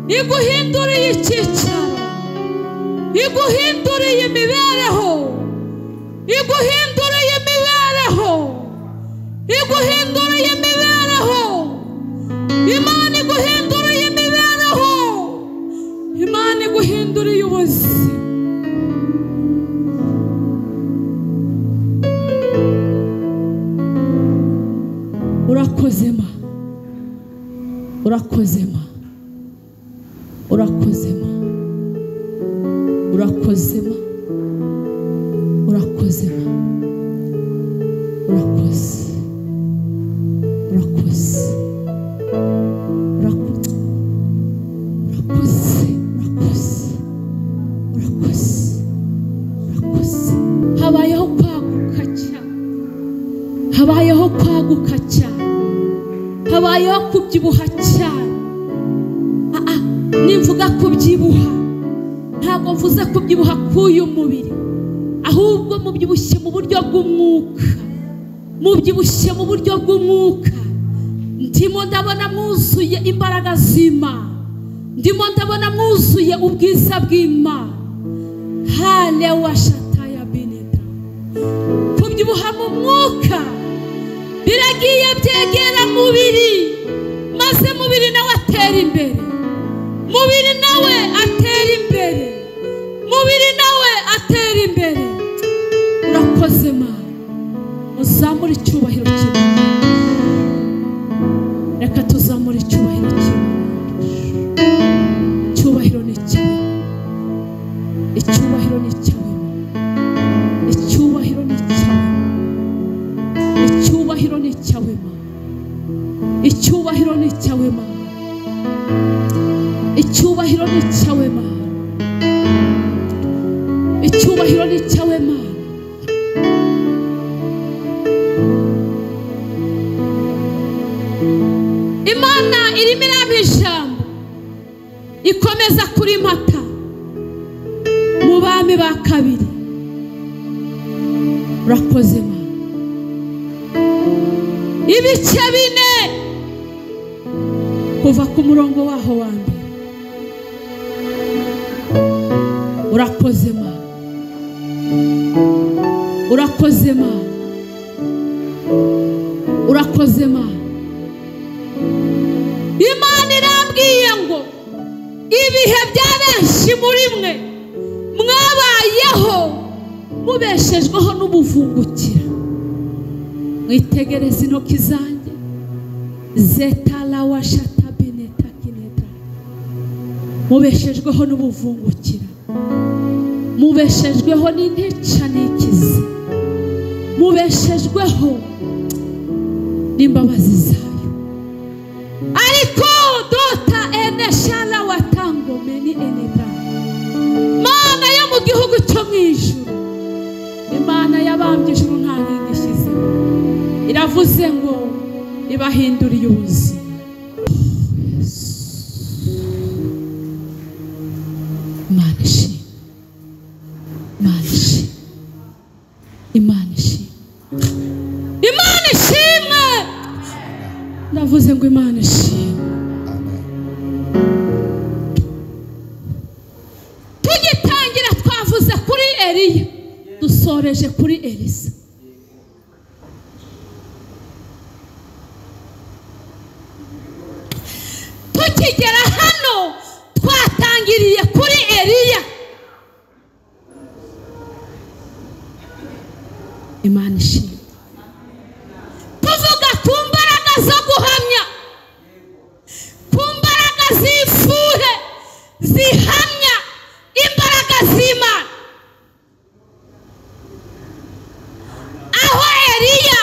iguhinduriye icyicaro, iguhinduriye imibereho, iguhinduriye imibereho, iguhinduriye imibereho. Imana iguhinduriye imibereho, Imana iguhinduriye ubuzima. Urakozema, urakozema, urakozema, urakozema, urakozema, urakoze, urakoze, urakoze, urakoze, urakoze. Habayeho kwaguka cyane, habayeho kwaguka cyane, habayeho kubyibuha cyane. Nimvuga kubyibuha ntabwo mvuze kubyibuha k'uyu mubiri, ahubwo mubyibushye mu buryo bw'umwuka, mubyibushye mu buryo bw'umwuka. Ndimo ndabona mwuzuye imbaraga z'Imana, ndimo ndabona mwuzuye ubwiza bw'Imana. Halewa shataya bineta. Kubyibuha mu mwuka biragiye byegera mubiri, maze mubiri nawe atera imbere, mubiri nawe atera imbere, mubiri nawe atera imbere. Urakoze Mana, uzamura icyubahiro cyawe. Reka tuzamura icyubahiro cyawe. Icyubahiro ni cyawe, icyubahiro ni cyawe, icyubahiro ni cyawe, icyubahiro ni cyawe Mana, icyubahiro ni cyawe Mana, icyubahiro ni cyawe Mana, icyubahiro ni cyawe Mana. Imana irimo iraba ijambo, ikomeza kuri mata mu bami ba kabiri. Urakoze Mana. Ibice bine kuva ku murongo waho wa mbere. Urakoze Mana, urakoze Mana, urakoze Mana. Imana irambwiye ngo ibihe bya benshi muri mwe mwabayeho mubeshejweho n'ubuvungukira. Mwitegereze intoki zanjye, zetala washata bineta kineta. Mubeshejweho n'ubuvungukira, mubeshejweho n'intica n'ikizi, mubeshejweho n'imbabazi zayo. Ariko dota eneshala watango meni eneta. Mana yo mu gihugu cyo mu ijuru, Imana yabambye ijuru nta nkingi ishyizeho, iravuze ngo ibahinduriye ubuzima. Imana ishimwe, Imana ishimwe, Imana ishimwe, Imana ishimwe. Ndavuze ngo Imana ishimwe. Tugitangira twavuze kuri Eliya, dusoreje kuri Elisa. Tukigera hano twatangiriye kuri Eliya. Imana ishimwe. Tuvuga ku mbaraga zo guhamya, ku mbaraga z'ifuhe zihamya imbaraga z'Imana. Aho Eliya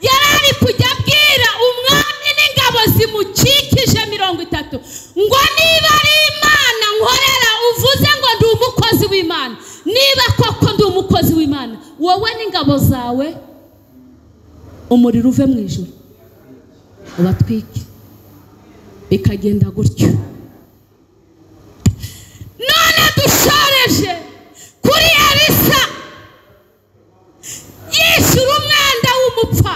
yari ari kujya abwira umwami n'ingabo zimukikije 30 ngo niba ari Imana nkorera uvuze ngo ndi umukozi w'Imana, niba koko ndi umukozi w'Imana, wowe n'ingabo zawe umuriro uve mu ijuru ubatwike. Bikagenda gutyo. None dushoreje kuri Elisa yishyura umwenda w'umupfa.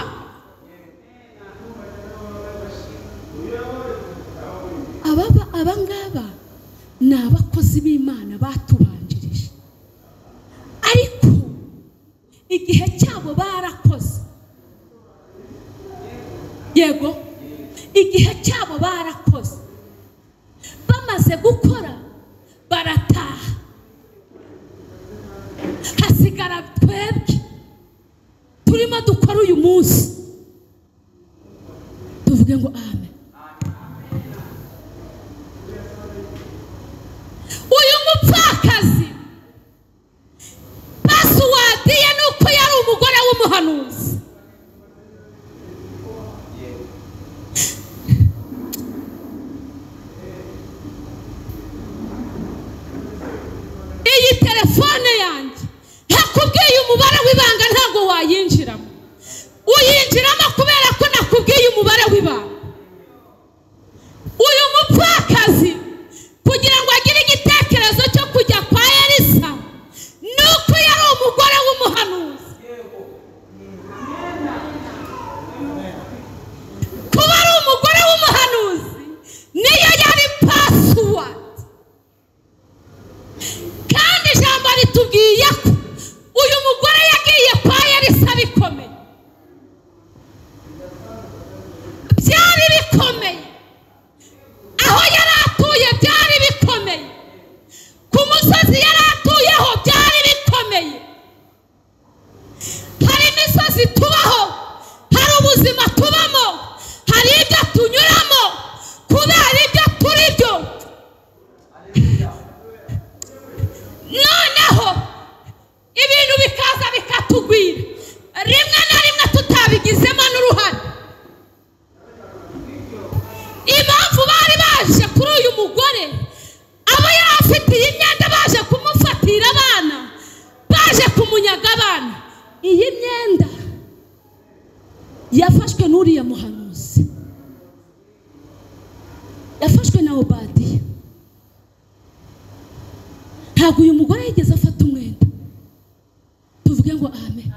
Abangaba abahanuzi b'Imana batubanjirije, ariko igihe cyabo barakoze. Yego, igihe cyabo barakoze, bamaze gukora barataha, hasigara twebwe turimo dukora uyu munsi. Tuvuge ngo amen. Uyu mupfakazi basuwadiye nuko yari umugore w'umuhanuzi. Iyi telefone yanjye hakubwiye umubare w'ibanga ntabwo wayinjiramo. Uyinjiramo kubera ko nakubwiye umubare w'ibanga. Uyu mupfakazi kugira ngo agire igitekerezo cyo kujya kwa Elisa nuko yari umugore w'umuhanuzi. Kuba ari umugore w'umuhanuzi niyo yari password. Kandi ijambo ritubwiye ko uyu mugore yagiye kwa Elisa bikomeye. Byari bikomeye. Aho yari atuye byari bikomeye. Ku musozi yari atuyeho byari bikomeye. Hari imisozi tubaho, hari ubuzima tubamo, hari ibyo tunyuramo kubera ibyo turi byo. Noneho ibintu bikaza bikatugwira, rimwe na rimwe tutabigizemo n'uruhare. Impamvu bari baje kuri uyu mugore, abo yari afitiye imyenda baje kumufatira abana, baje kumunyaga abana. Iyi myenda yafashwe n'uriya muhanuzi, yafashwe na Obadiya. Ntabwo uyu mugore yigeze afata umwenda. Tuvuge ngo amen.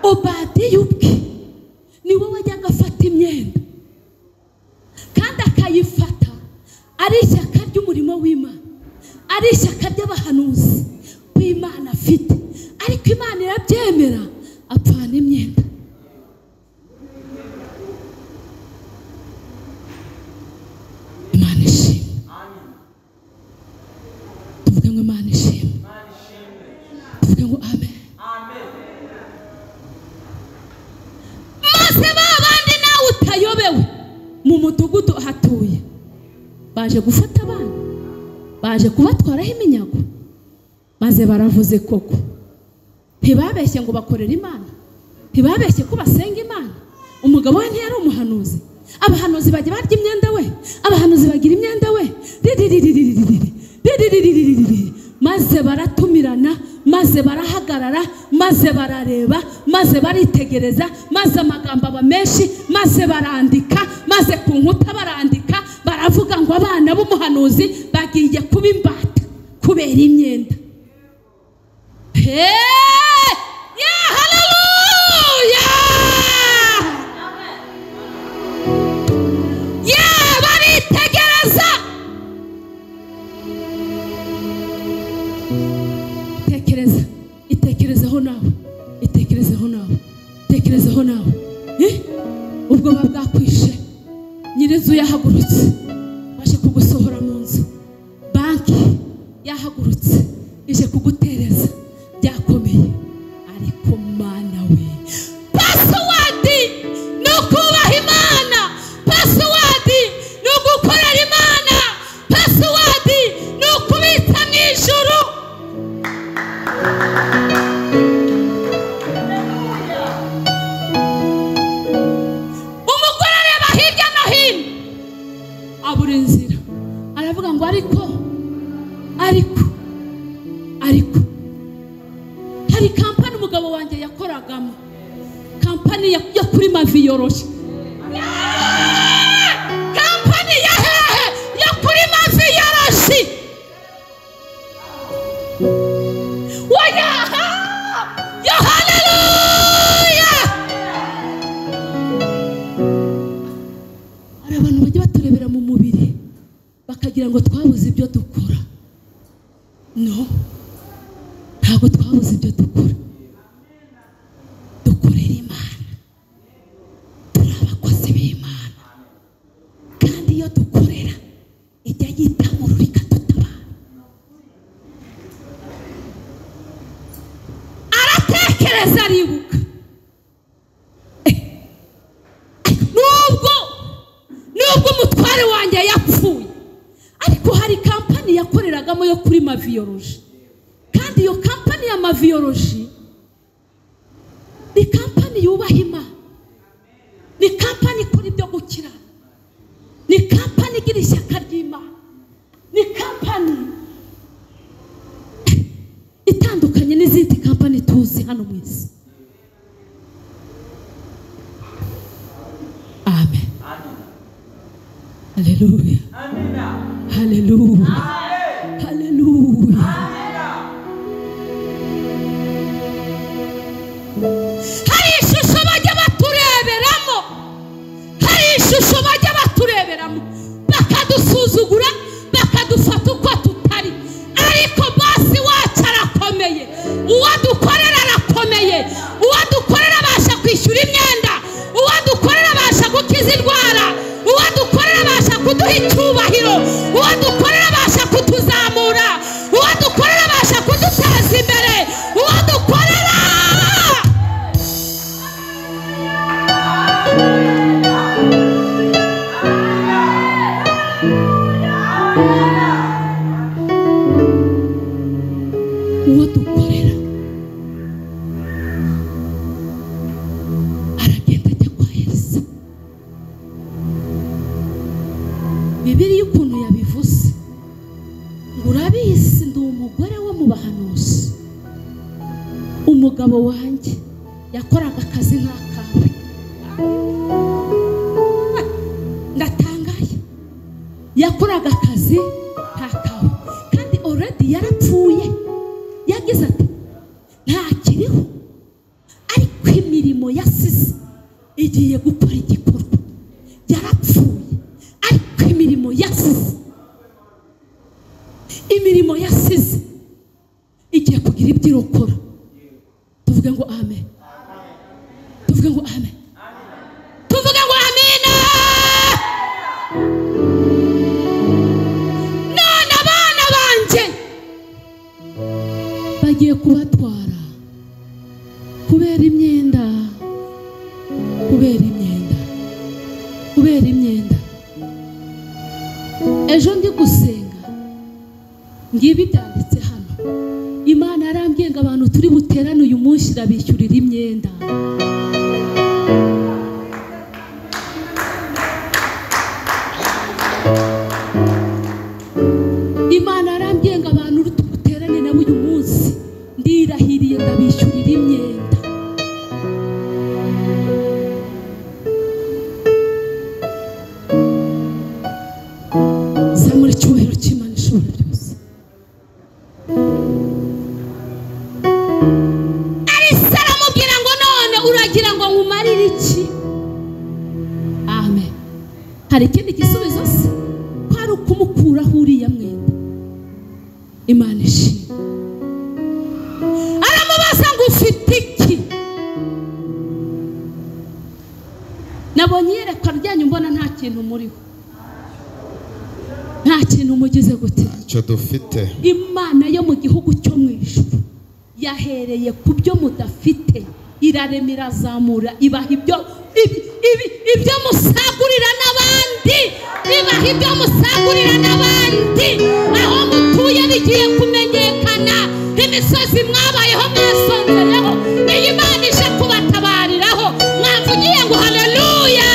Obadiya ubwe niwe wajyaga afata imyenda kandi akayifata ari ishyaka ry'umurimo w'Imana, ari ishyaka ry'abahanuzi b'Imana afite, ariko Imana irabyemera apfana imyenda. Imana ishimwe. Tuvuge ngo Imana ishimwe. Tuvuge ngo amen. Maze babandi nawe utayobewe mu mudugudu hatuye baje gufata abana, baje kubatwaraho iminyago, maze baravuze koko. Ntibabeshye ngo bakorera Imana, ntibabeshye ko basenga Imana. Umugabo we ntiyari umuhanuzi. Abahanuzi bajya barya imyenda we, abahanuzi bagira imyenda we. Maze baratumirana, maze barahagarara, maze barareba, maze baritegereza, maze amagambo aba menshi, maze barandika, maze ku nkuta barandika, baravuga ngo abana b'umuhanuzi bagiye kuba imbata kubera imyenda. Haleluya! Baritegereza. Itekerezeho nawe, itekerezeho nawe, itekerezeho nawe. Ubwoba bwakwishe, nyir'inzu yahagurutse baje kugusohora mu nzu, banki yahagurutse ije kugutereza, byakomeye. Ariko Mana we, password ni ukubaha Imana, password ni ugukorera Imana, password ni ukubitsa mu ijuru. Umugore areba hirya no hino abura inzira, aravuga ngo ariko hari kampani umugabo wanjye yakoragamo, kampani yo kuri Mavi Yoroshye. Kampani ya hehe yo kuri Mavi Yoroshye. Yo haleluya! Hari abantu bajya baturebera mu mubiri bakagira ngo twabuze ibyo dukora. no, ntabwo twabuze ibyo dukora. Dukorera Imana, turi abakozi b'Imana, kandi iyo dukorera ijya yitamura ikadutabara. Aratekereza aribuka, nubwo umutware wanjye yapfuye, ariko hari kampani yakoreragamo yo kuri Maviyoroji, kandi iyo kampani ya Maviyoroji ni kampani yubaha Imana, ni kampani ikora ibyo gukira, ni kampani igira ishyaka ry'Imana, ni kampani itandukanye n'izindi kampani tuzi hano mu isi. Amen. Haleluya. Haleluya. Haleluya. Hari ishusho bajya batureberamo, hari ishusho bajya batureberamo bakadusuzugura, bakadufata uko tutari, ariko basi wacu arakomeye, uwadukorera arakomeye, uwadukorera abasha kwishyura imyenda, uwadukorera abasha gukiza indwara, uwadukorera abasha kuduha icyubahiro, uwadukorera abasha kutuzamura, uwadukorera abasha kuduteza imbere, uwadukorera aragenda ajya kwa Elisa. Bibiliya ukuntu yabivuze, ngo urabizi ndi umugore wo mu bahanuzi, umugabo wanjye yakoraga akazi nk'akawe. Ndatangaye, yakoraga akazi nk'akawe, kandi already yarapfuye. Yagize ati ntakiriho, ariko imirimo yasize igiye gukora igikorwa. Yarapfuye, ariko imirimo yasize, imirimo yasize igiye kugira ibyo irokora. Tuvuge ngo amen, tuvuge ngo amen, tuvuge ngo amina. None abana banjye bagiye kubatwara kubera imyenda, kubera imyenda, kubera imyenda. Ejo ndi gusenga, ngibi byanditse hano, Imana yarambwiye ngo abantu turi buterane uyu munsi irabishyurira imyenda. Imana yarambwiye ngo abantu turi buterane nabo uyu munsi ndirahiriye ndabishyurira imyenda. Zamura icyubahiro cy'Imana ishobora byose. Elisa aramubwira ngo none uragira ngo nkumarire iki? Amen. Hari ikindi gisubizo se? Ko ari ukumukuraho uriya mwenda. Imana ishimwe. Aramubaza ngo ufite iki? Nabonye yerekwa ryanyu mbona nta kintu muriho, nta kintu mugize gute. Icyo dufite Imana yo mu gihugu cyo mu ijuru yahereye ku byo mudafite, irarema irazamura, ibaha ibyo musagurira n'abandi, ibaha ibyo musagurira n'abandi. Aho mutuye bigiye kumenyekana, imisozi mwabayeho mwasonzereho iyi Imana ije kubatabariraho. Mwavugiye ngo haleluya.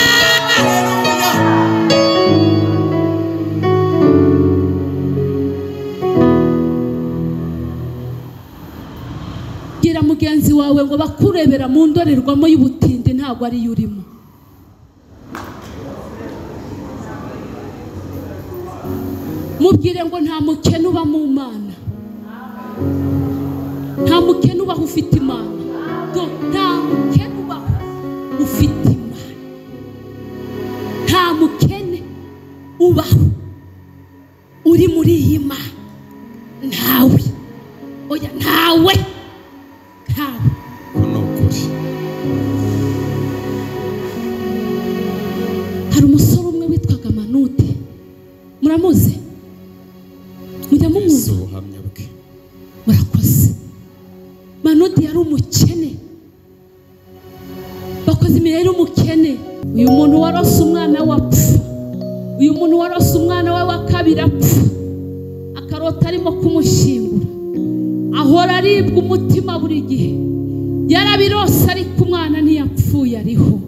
Gira mugenzi wawe ngo bakurebera mu ndorerwamo y'ubutindi ntabwo ari yo urimo. Mubwire ngo nta mukene uba mu Mana, nta mukene ubaho ufite Imana, nta mukene ubaho ufite Imana, nta mukene ubaho uri muri iyi Mana, ntawe. muze mujya mumuzi ubuhamya bwe. murakoze. Manudi yari umukene, bakoze imirire umukene. Uyu muntu warose umwana wapfa, uyu muntu warose umwana we wa kabiri apfa, akarota arimo kumushyingura, ahora aribwa umutima buri gihe. Yarabirose ariko umwana ntiyapfuye ariho.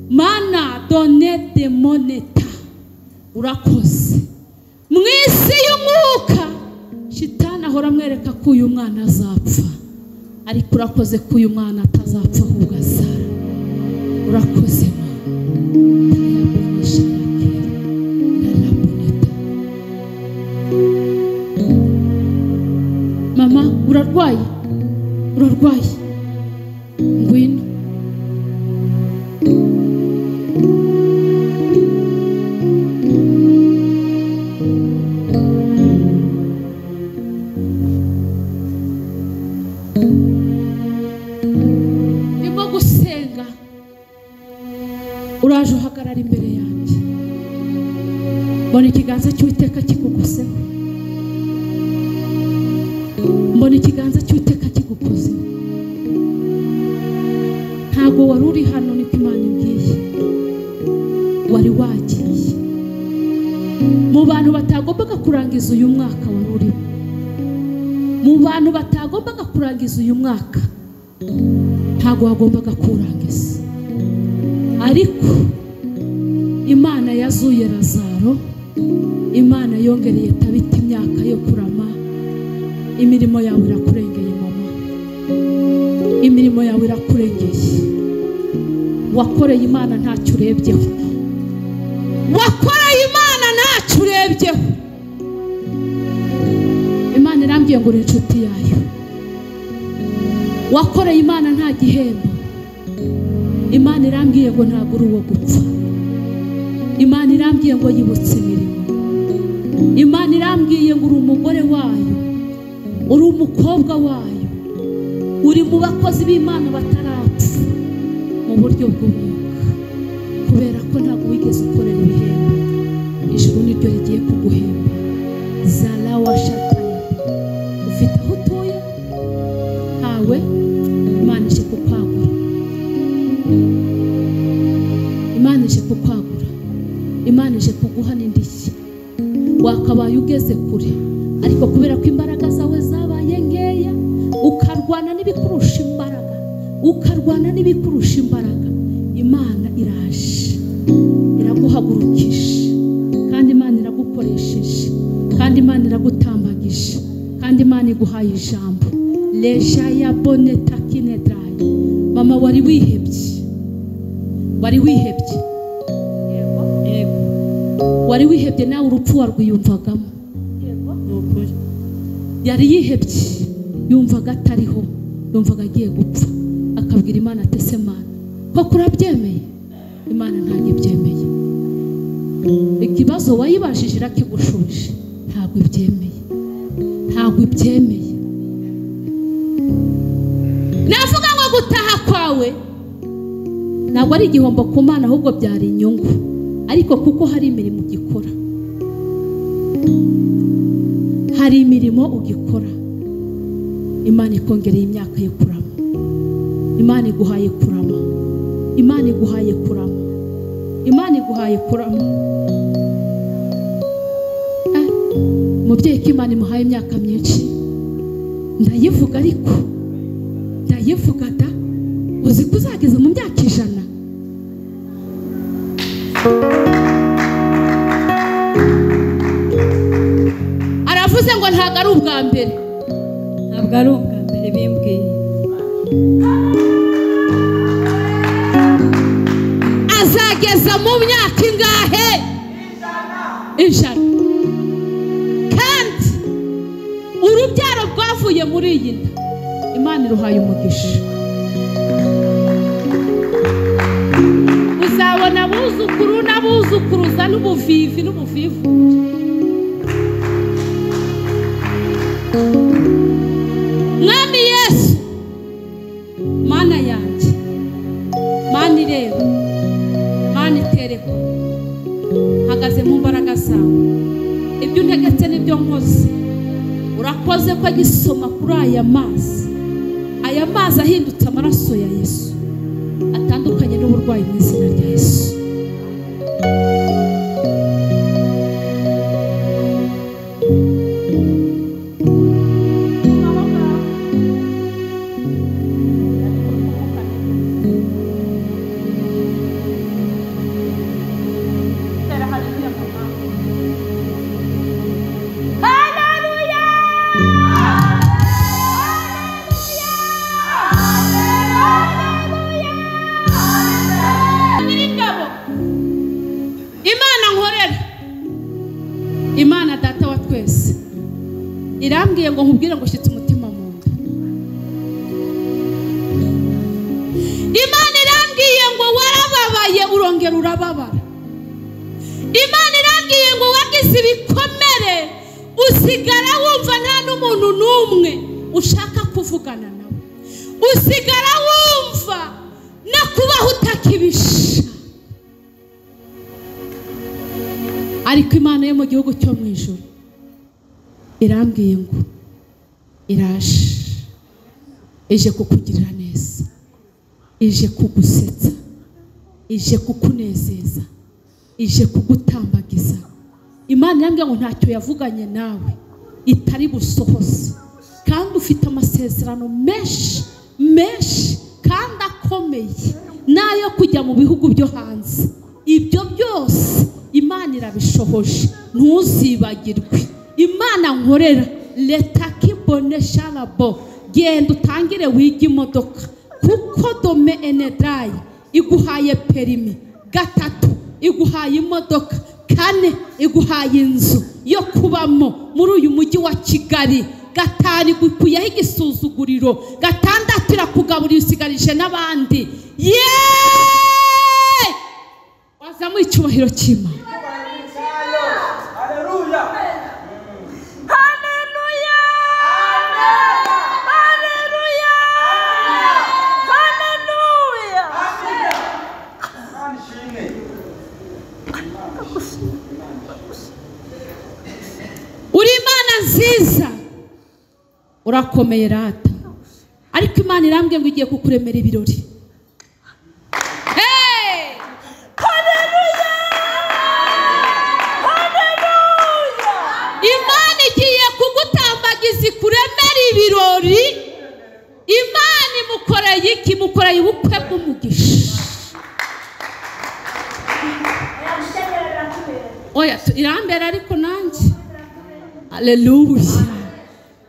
Mana donne de moneta, urakoze. Mu isi y'umwuka shitani ahora amwereka ko uyu mwana azapfa, ariko urakoze ko uyu mwana atazapfa ahubwo azara. Urakoze Mama, urarwaye? Urarwaye? Ngwino. Ndimo gusenga, uraje uhagarara imbere yanjye. Mbona ikiganza cy'Uwiteka kikuguseho, mbona ikiganza cy'Uwiteka kigukozeho. Ntabwo wari uri hano, niko Imana imbwiye, wari wagiye mu bantu batagombaga kurangiza uyu mwaka. Wari urimo mu bantu batagombaga kurangiza uyu mwaka, ntabwo wagombaga kurangiza. Ariko Imana yazuye Lazaro, Imana yongereye Tabita imyaka yo kurama. Imirimo yawe irakurengeye mama, imirimo yawe irakurengeye. Wakoreye Imana ntacyo urebyeho, wakoreye Imana ntacyo urebyeho. Imana irambwiye ngo uri inshuti yayo. Wakoreye Imana nta gihembo. Imana irambwiye ngo ntabwo uri uwo gupfa. Imana irambwiye ngo yibutse imirimo. Imana irambwiye ngo uri umugore wayo, uri umukobwa wayo, uri mu bakozi b'Imana batarapfa mu buryo bw'umwuka, kubera ko ntabwo wigeze ukorera ibihembo. Ijuru niryo rigiye kuguhemba. Zala washataya, ufite aho utuye hawe, Imana ije kukwagura. Imana ije kukwagura. Imana ije kuguha n'indishyi. Wakabaye ugeze kure, ariko kubera ko imbaraga zawe zabaye nkeya, ukarwana n'ibikurusha imbaraga, ukarwana n'ibikurusha imbaraga, Imana iraje iraguhagurukisha, kandi Imana iragukoresheje, kandi Imana iragutambagije, kandi Imana iguhaye ijambo. Leja ya boneta kinedrayi. Mama, wari wihebye, wari wihebye, wari wihebye nawe urupfu warwiyumvagamo. Yari yihebye, yumvaga atariho, yumvaga agiye gupfa. Akabwira Imana ati se Mana, ko kurabyemeye? Imana ntabwo ibyemeye. Ikibazo wayibajije irakigushubije, ntabwo ibyemeye, ntabwo ibyemeye. Navuga ngo gutaha kwawe ntabwo ari igihombo ku Mana, ahubwo byari inyungu. Ariko kuko hari imirimo ugikora, hari imirimo ugikora, Imana ikongereye imyaka yo kurama. Imana iguhaye kurama, Imana iguhaye kurama, Imana iguhaye kurama. Umubyeyi ko Imana imuhaye imyaka myinshi, ndayivuga, ariko ndayivuga da, uzi ko uzageza mu myaka 100. Aravuze ngo ntabwo ari ubwa mbere, ntabwo ari ubwa mbere bimbwiye. Azageza mu myaka ingahe? 100. Kandi urubyaro rwavuye muri iyi nda, Imana iruhaye umugisha. Uzabona abuzukuru n'abuzukuruza n'ubuvivi n'ubuvivu. Mwami Yesu, Mana yanjye, Mana ireba, Mana itereho, hagaze mu mbaraga zawe. ibyo untegetse n'ibyo nkoze. Urakoze ko agisoma kuri aya mazi ahindutse amaraso ya Yesu, atandukanye n'uburwayi mu izina rya Yesu. Imana data wa twese irambwiye ngo nkubwire ngo shitse umutima mu nda. Imana irambwiye ngo warababaye urongera urababara. Imana irambwiye ngo wagize ibikomere usigara wumva nta n'umuntu n'umwe ushaka kuvugana nawe, usigara wumva no kubaho utakibisha. Ariko Imana yo mu gihugu cyo mu ijuru irambwiye ngo iraje, ije kukugirira neza, ije kugusetsa, ije kukunezeza, ije kugutambagiza. Imana irambwiye ngo ntacyo yavuganye nawe itari busohoze, kandi ufite amasezerano menshi kandi akomeye nayo kujya mu bihugu byo hanze. Ibyo byose Imana irabishohoje, ntuzibagirwe. Imana nkorera leta kibone sharabo, genda utangire wiga imodoka kuko dome enedayi iguhaye perimi, 3 iguhaye imodoka, 4 iguhaye inzu yo kubamo muri uyu mujyi wa Kigali, 5 igukuyeho igisuzuguriro, 6 irakugaburira usigarije n'abandi. Wazamu icyubahiro cy'Imana. Haleluya. Haleluya. Haleluya. Haleluya. Uri Imana nziza, urakomeye rata. Ariko Imana irambwiye ngo igiye kukuremera ibirori. Imana igiye kugutambagiza ikuremera ibirori. Imana imukoreye iki? Imukoreye ubukwe bw'umugisha. Oya irambera ariko nanjye. Haleluya.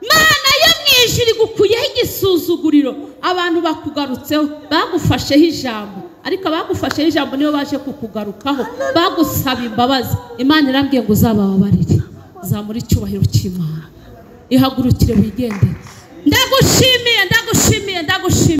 Mana yo mwijuru igukuyeho igisuzuguriro, abantu bakugarutseho, bagufasheho ijambo, ariko abagufasheho ijambo nibo baje kukugarukaho, bagusaba imbabazi. Imana irambwiye ngo uzabababarire. Zamura icyubahiro cy'Imana, ihagurukire wigendere. Ndagushimiye.